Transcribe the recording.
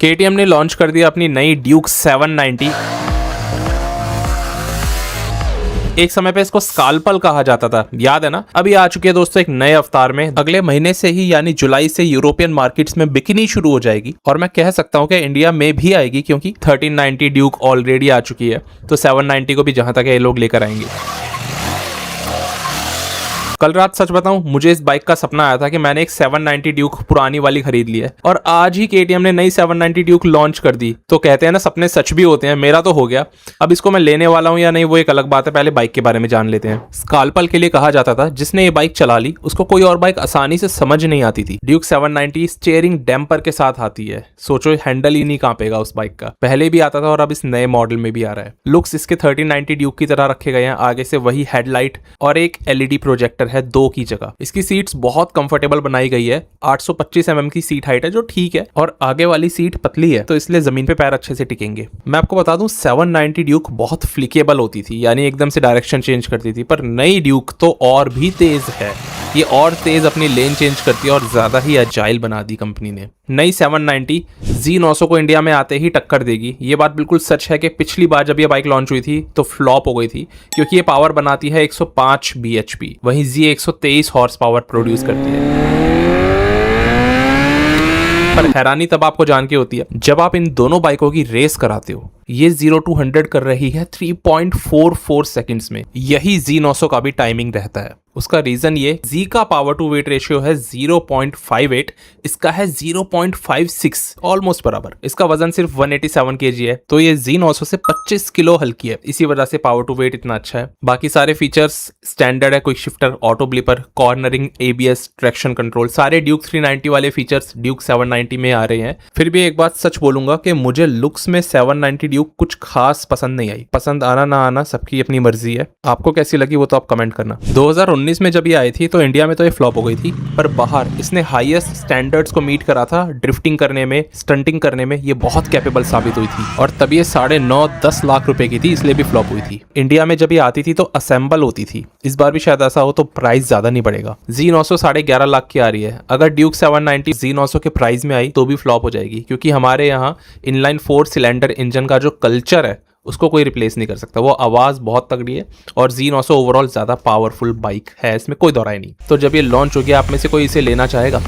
KTM ने launch कर दिया अपनी नई ड्यूक 790। एक समय पे इसको स्काल्पल कहा जाता था, याद है ना। अभी आ चुकी है दोस्तों एक नए अवतार में। अगले महीने से ही यानी जुलाई से यूरोपियन मार्केट्स में बिकनी शुरू हो जाएगी और मैं कह सकता हूं कि इंडिया में भी आएगी, क्योंकि 1390 ड्यूक ऑलरेडी आ चुकी है, तो 790 को भी जहां तक ये लोग लेकर आएंगे। कल रात सच बताऊं, मुझे इस बाइक का सपना आया था कि मैंने एक 790 ड्यूक पुरानी वाली खरीद ली है, और आज ही KTM ने नई 790 ड्यूक लॉन्च कर दी। तो कहते हैं ना, सपने सच भी होते हैं। मेरा तो हो गया। अब इसको मैं लेने वाला हूं या नहीं वो एक अलग बात है, पहले बाइक के बारे में जान लेते हैं। स्काल्पल के लिए कहा जाता था, जिसने ये बाइक चला ली उसको कोई और बाइक आसानी से समझ नहीं आती थी। ड्यूक 790 स्टीयरिंग डैम्पर के साथ आती है। सोचो हैंडल ही नहीं कांपेगा उस बाइक का। पहले भी आता था और अब इस नए मॉडल में भी आ रहा है। लुक्स इसके 1390 ड्यूक की तरह रखे गए हैं। आगे से वही हेडलाइट और एक LED प्रोजेक्टर है 2 की जगह। इसकी सीट्स बहुत कंफर्टेबल बनाई गई है। 825 mm की सीट हाइट है, जो ठीक है, और आगे वाली सीट पतली है, तो इसलिए जमीन पे पैर अच्छे से टिकेंगे। मैं आपको बता दूं, 790 ड्यूक बहुत फ्लिकेबल होती थी, यानी एकदम से डायरेक्शन चेंज करती थी, पर नई ड्यूक तो और भी तेज है। ये और तेज अपनी लेन चेंज करती है और ज्यादा ही एजाइल बना दी कंपनी ने। नई 790 Z900 को इंडिया में आते ही टक्कर देगी। ये बात बिल्कुल सच है कि पिछली बार जब ये बाइक लॉन्च हुई थी तो फ्लॉप हो गई थी, क्योंकि ये पावर बनाती है 105 bhp, वहीं Z 123 हॉर्स पावर प्रोड्यूस करती है। पर हैरानी तब आपको जान के होती है जब आप इन दोनों बाइकों की रेस कराते हो। ये 0 to 100 कर रही है 3.44 सेकंड्स में। यही Z900 का भी टाइमिंग रहता है। उसका रीजन ये, Z का पावर टू वेट रेशियो है 0.58, इसका है 0.56, ऑलमोस्ट बराबर। इसका वजन सिर्फ 187 kg है, तो ये Z900 से 25 किलो हल्की है। इसी वजह से पावर टू वेट इतना अच्छा है। बाकी सारे फीचर्स स्टैंडर्ड है। Quick shifter, auto blipper, cornering, ABS, traction control, सारे ड्यूक 390 वाले फीचर्स ड्यूक 790 में आ रहे हैं। फिर भी एक बात सच बोलूंगा कि मुझे लुक्स में 790 ड्यूक कुछ खास पसंद नहीं आई। पसंद आना ना आना सबकी अपनी मर्जी है। आपको कैसी लगी वो तो आप कमेंट करना। 2019 में जब ये आई थी तो इंडिया में तो ये फ्लॉप हो गई थी, पर बाहर इसने हाईएस्ट स्टैंडर्ड्स को मीट करा था। ड्रिफ्टिंग करने में, स्टंटिंग करने में ये बहुत कैपेबल साबित हुई थी, और तब ये 9.5-10 लाख रुपए की थी, इसलिए भी फ्लॉप हुई थी। इंडिया में जब ये आती थी तो असेंबल होती थी। इस बार भी शायद ऐसा हो तो प्राइस ज्यादा नहीं बढ़ेगा। Z900 11.5 लाख की आ रही है। अगर ड्यूक 790 Z900 के प्राइस में आई तो भी फ्लॉप हो जाएगी, क्योंकि हमारे यहाँ इनलाइन 4 सिलेंडर इंजन का जो कल्चर है उसको कोई रिप्लेस नहीं कर सकता। वो आवाज़ बहुत तगड़ी है, और Z900 ओवरऑल ज़्यादा पावरफुल बाइक है, इसमें कोई दौराई नहीं। तो जब ये लॉन्च हो गया, आप में से कोई इसे लेना चाहेगा?